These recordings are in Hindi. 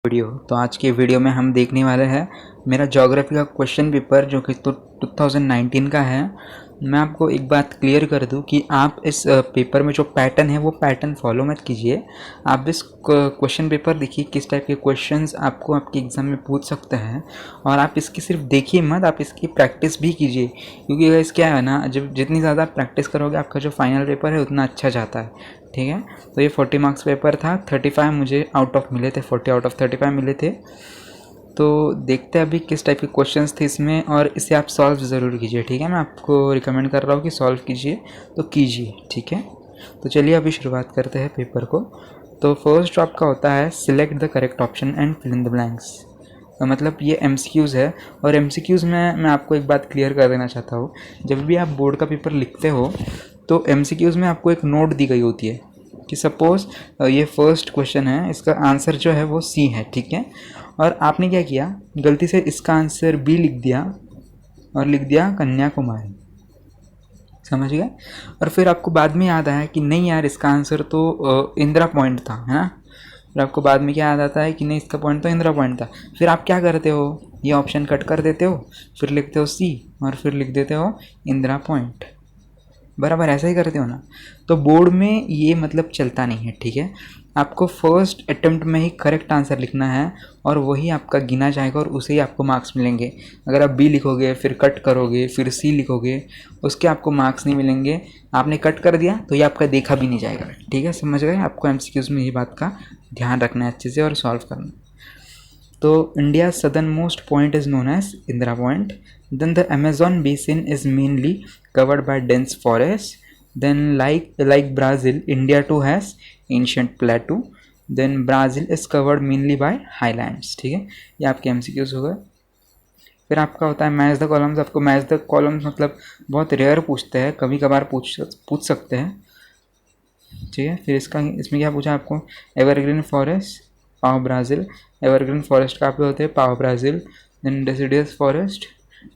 वीडियो। तो आज के वीडियो में हम देखने वाले हैं मेरा ज्योग्राफी का क्वेश्चन पेपर जो कि 2019 का है। मैं आपको एक बात क्लियर कर दूं कि आप इस पेपर में जो पैटर्न है वो पैटर्न फॉलो मत कीजिए। आप इस क्वेश्चन पेपर देखिए किस टाइप के क्वेश्चंस आपको आपके एग्ज़ाम में पूछ सकते हैं, और आप इसकी सिर्फ देखिए मत, आप इसकी प्रैक्टिस भी कीजिए। क्योंकि गाइस क्या है ना, जब जितनी ज़्यादा प्रैक्टिस करोगे आपका जो फाइनल पेपर है उतना अच्छा जाता है। ठीक है, तो ये 40 मार्क्स पेपर था, 35 मुझे आउट ऑफ मिले थे, 40 आउट ऑफ 35 मिले थे। तो देखते हैं अभी किस टाइप के क्वेश्चंस थे इसमें, और इसे आप सॉल्व ज़रूर कीजिए। ठीक है, मैं आपको रिकमेंड कर रहा हूँ कि सॉल्व कीजिए तो कीजिए। ठीक है, तो चलिए अभी शुरुआत करते हैं पेपर को। तो फर्स्ट जो आपका होता है, select the correct option and fill in the blanks. मतलब ये MCQs है, और MCQs में मैं आपको एक बात क्लियर कर देना चाहता हूँ। जब भी आप बोर्ड का पेपर लिखते हो तो MCQs में आपको एक नोट दी गई होती है कि सपोज़ ये फर्स्ट क्वेश्चन है, इसका आंसर जो है वो C है। ठीक है, और आपने क्या किया, गलती से इसका आंसर B लिख दिया और लिख दिया कन्याकुमारी। समझ गए? और फिर आपको बाद में याद आया कि नहीं यार, इसका आंसर तो इंदिरा पॉइंट था, है ना। फिर आपको बाद में क्या याद आता है कि नहीं, इसका पॉइंट तो इंदिरा पॉइंट था। फिर आप क्या करते हो, ये ऑप्शन कट कर देते हो, फिर लिखते हो C और फिर लिख देते हो इंदिरा पॉइंट। बराबर ऐसा ही करते हो ना। तो बोर्ड में ये मतलब चलता नहीं है। ठीक है, आपको फर्स्ट अटेम्प्ट में ही करेक्ट आंसर लिखना है और वही आपका गिना जाएगा और उसे ही आपको मार्क्स मिलेंगे। अगर आप B लिखोगे फिर कट करोगे फिर C लिखोगे, उसके आपको मार्क्स नहीं मिलेंगे। आपने कट कर दिया तो ये आपका देखा भी नहीं जाएगा। ठीक है, समझ गए? आपको MCQs में ये बात का ध्यान रखना है अच्छे से और सॉल्व करना। तो India southernmost point is known as Indira point. Then the Amazon basin is mainly covered by dense forests. Then like Brazil, India too has ancient plateau. Then Brazil is covered mainly by highlands. ठीक है, ये आपके MCQs हो गए। फिर आपका होता है मैच द कॉलम्स। आपको मैच द कॉलम्स मतलब बहुत रेयर पूछते हैं, कभी कभार पूछ सकते हैं। ठीक है, फिर इसमें क्या पूछा आपको, evergreen forest pau Brazil. Evergreen forest कहाँ पे होते हैं, pau Brazil. Then deciduous forest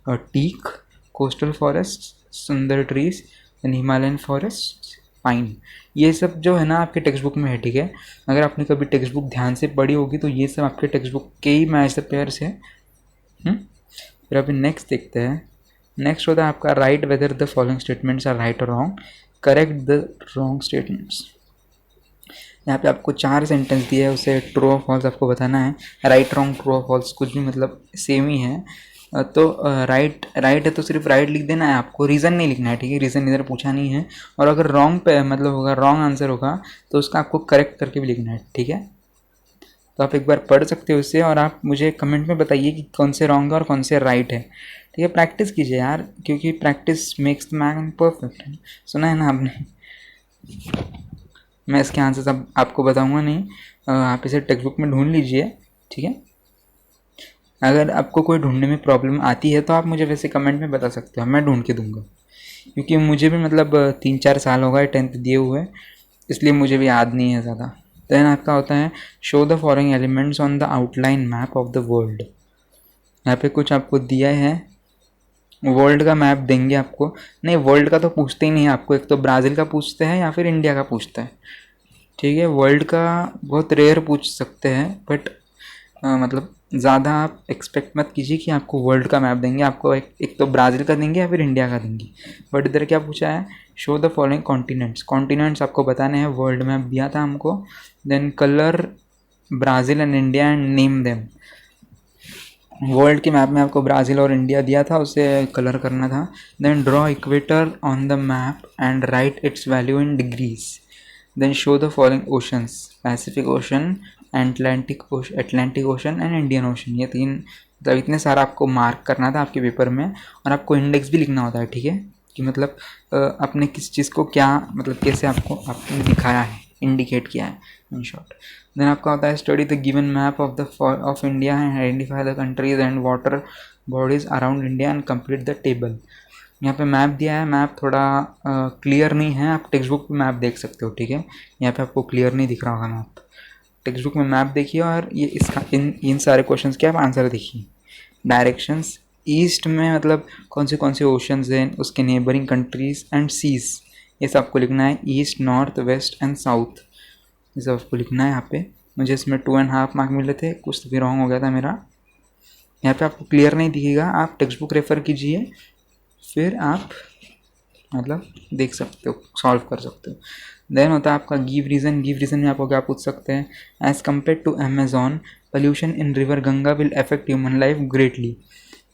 teak. Coastal forest sundar trees. Then Himalayan forest pine. ये सब जो है ना आपके टेक्स्ट बुक में है। ठीक है, अगर आपने कभी टेक्स्ट बुक ध्यान से पढ़ी होगी तो ये सब आपके टेक्स्ट बुक के ही मैच द पेयर्स है। फिर अभी नेक्स्ट देखते हैं। नेक्स्ट होता है आपका write whether the following statements are right और wrong. Correct the wrong statements. यहाँ पे आपको 4 सेंटेंस दिए है, उसे ट्रू और फॉल्स आपको बताना है। राइट रॉन्ग ट्रू और फॉल्स कुछ भी मतलब सेम ही है। तो राइट है तो सिर्फ राइट लिख देना है, आपको रीज़न नहीं लिखना है। ठीक है, रीज़न इधर पूछा नहीं है। और अगर रॉन्ग पे मतलब होगा, रॉन्ग आंसर होगा तो उसका आपको करेक्ट करके भी लिखना है। ठीक है, तो आप एक बार पढ़ सकते हो इसे और आप मुझे कमेंट में बताइए कि कौन से रॉन्ग है और कौन से राइट है। ठीक है, प्रैक्टिस कीजिए यार, क्योंकि practice makes the man perfect. सुना है ना आपने। मैं इसके आंसर अब आपको बताऊंगा नहीं, आप इसे टेक्स्ट बुक में ढूंढ लीजिए। ठीक है, अगर आपको कोई ढूंढने में प्रॉब्लम आती है तो आप मुझे वैसे कमेंट में बता सकते हो, मैं ढूंढ के दूंगा। क्योंकि मुझे भी मतलब 3-4 साल हो गए 10th दिए हुए, इसलिए मुझे भी याद नहीं है ज़्यादा। देन आपका होता है show the following elements on the outline map of the world. यहाँ पे कुछ आपको दिया है, वर्ल्ड का मैप देंगे आपको। नहीं, वर्ल्ड का तो पूछते ही नहीं आपको, एक तो ब्राज़ील का पूछते हैं या फिर इंडिया का पूछता है। ठीक है, वर्ल्ड का बहुत रेयर पूछ सकते हैं, बट मतलब ज़्यादा आप एक्सपेक्ट मत कीजिए कि आपको वर्ल्ड का मैप देंगे। आपको एक तो ब्राज़ील का देंगे या फिर इंडिया का देंगे। बट इधर क्या पूछा है, show the following continents. Continents आपको बताने हैं, वर्ल्ड मैप दिया था हमको। Then colour Brazil and India and name them. World के मैप में आपको ब्राज़ील और इंडिया दिया था, उसे कलर करना था। Then draw equator on the map and write its value in degrees. Then show the following oceans, Pacific ocean, Atlantic ocean and Indian ocean. ये 3 मतलब इतने सारा आपको मार्क करना था आपके पेपर में, और आपको इंडेक्स भी लिखना होता है। ठीक है, कि मतलब आपने किस चीज़ को क्या मतलब कैसे आपने दिखाया है, इंडिकेट किया है इन शॉर्ट। देन आपका होता है study the given map of India and identify the countries and water bodies around India and complete the table. यहाँ पे मैप दिया है, मैप थोड़ा क्लियर नहीं है, आप टेक्स्ट बुक पे मैप देख सकते हो। ठीक है, यहाँ पे आपको क्लियर नहीं दिख रहा होगा मैप, टेक्स्ट बुक में मैप देखिए और ये इसका इन सारे क्वेश्चंस के आप आंसर देखिए। डायरेक्शंस, ईस्ट में मतलब कौन से ओशंस हैं, उसके नेबरिंग कंट्रीज एंड सीज, ये सब आपको लिखना है। East, north, west and south, ये सब आपको लिखना है यहाँ पे। मुझे इसमें 2.5 मार्क मिले थे, कुछ तो भी रॉन्ग हो गया था मेरा। यहाँ पे आपको क्लियर नहीं दिखेगा, आप टेक्स्ट बुक रेफ़र कीजिए, फिर आप मतलब देख सकते हो, सॉल्व कर सकते हो। देन होता है आपका गिव रीज़न। गिव रीज़न में आपको क्या पूछ सकते हैं, as compare to Amazon pollution in river Ganga will affect human life greatly.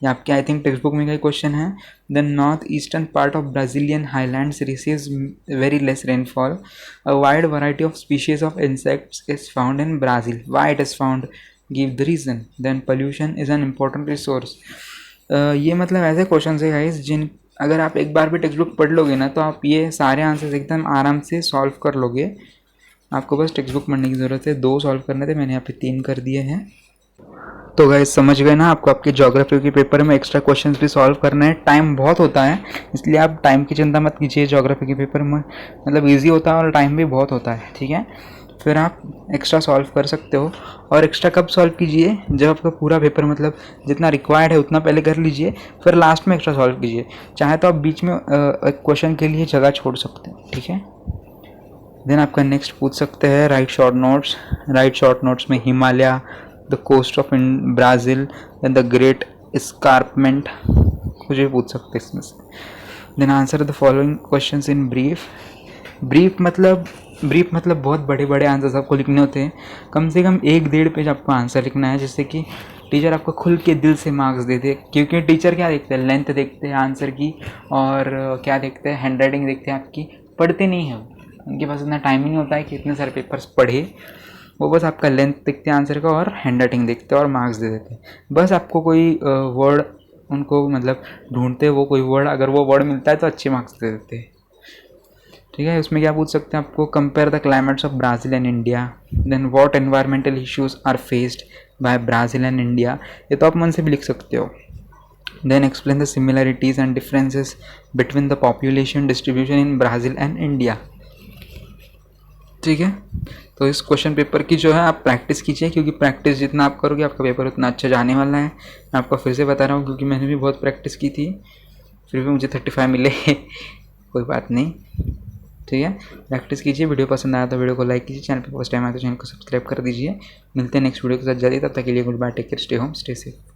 ये आपके आई थिंक टेक्स्ट बुक में का क्वेश्चन है। The north eastern part of Brazilian highlands receives very less rainfall. A wide variety of species of insects is found in Brazil. Why it is found, give the reason. Then pollution is an important resource. ये मतलब ऐसे क्वेश्चन है गाइस जिन अगर आप एक बार भी टेक्स्ट बुक पढ़ लोगे ना तो आप ये सारे आंसर्स एकदम आराम से सॉल्व कर लोगे। आपको बस टेक्स्ट बुक पढ़ने की ज़रूरत है। 2 सॉल्व करने थे, मैंने यहाँ पे 3 कर दिए हैं। तो गाइस समझ गए ना, आपको आपके ज्योग्राफी के पेपर में एक्स्ट्रा क्वेश्चंस भी सॉल्व करना है। टाइम बहुत होता है, इसलिए आप टाइम की चिंता मत कीजिए। ज्योग्राफी के पेपर में मतलब ईजी होता है और टाइम भी बहुत होता है, ठीक है। फिर आप एक्स्ट्रा सॉल्व कर सकते हो। और एक्स्ट्रा कब सॉल्व कीजिए, जब आपका पूरा पेपर मतलब जितना रिक्वायर्ड है उतना पहले कर लीजिए, फिर लास्ट में एक्स्ट्रा सॉल्व कीजिए। चाहे तो आप बीच में एक क्वेश्चन के लिए जगह छोड़ सकते हैं, ठीक है। देन आपका नेक्स्ट पूछ सकते हैं write short notes. Write short notes में Himalaya, the coast of in Brazil, then the great escarpment, कुछ भी पूछ सकते हैं इसमें से। Then answer the following questions in brief. Brief मतलब बहुत बड़े बड़े आंसर्स आपको लिखने होते हैं। कम से कम 1-1.5 पेज आपको आंसर लिखना है, जिससे कि टीचर आपको खुल के दिल से मार्क्स दे दे। क्योंकि टीचर क्या देखते हैं, लेंथ देखते हैं आंसर की, और क्या देखते हैं, हैंड राइटिंग देखते हैं आपकी। पढ़ते नहीं हैं, उनके पास इतना टाइम ही नहीं होता है कि इतने सारे पेपर्स पढ़े। वो बस आपका लेंथ देखते हैं आंसर का और हैंड राइटिंग देखते हैं और मार्क्स दे देते हैं। बस आपको कोई वर्ड उनको मतलब ढूंढते हैं, वो कोई वर्ड, अगर वो वर्ड मिलता है तो अच्छे मार्क्स दे देते हैं, ठीक है। उसमें क्या पूछ सकते हैं आपको, compare the climates of Brazil and India. Then what environmental issues are faced by Brazil and India. ये तो आप मन से भी लिख सकते हो। Then explain the similarities and differences between the population distribution in Brazil and India, ठीक है। तो इस क्वेश्चन पेपर की जो है आप प्रैक्टिस कीजिए, क्योंकि प्रैक्टिस जितना आप करोगे आपका पेपर उतना अच्छा जाने वाला है। मैं आपको फिर से बता रहा हूँ, क्योंकि मैंने भी बहुत प्रैक्टिस की थी, फिर भी मुझे 35 मिले कोई बात नहीं, ठीक है। प्रैक्टिस कीजिए। वीडियो पसंद आया तो वीडियो को लाइक कीजिए, चैनल पर फर्स्ट टाइम आया तो चैनल को सब्सक्राइब कर दीजिए। मिलते हैं नेक्स्ट वीडियो के साथ जल्दी, तब तक के लिए goodbye, take care, stay home, stay safe.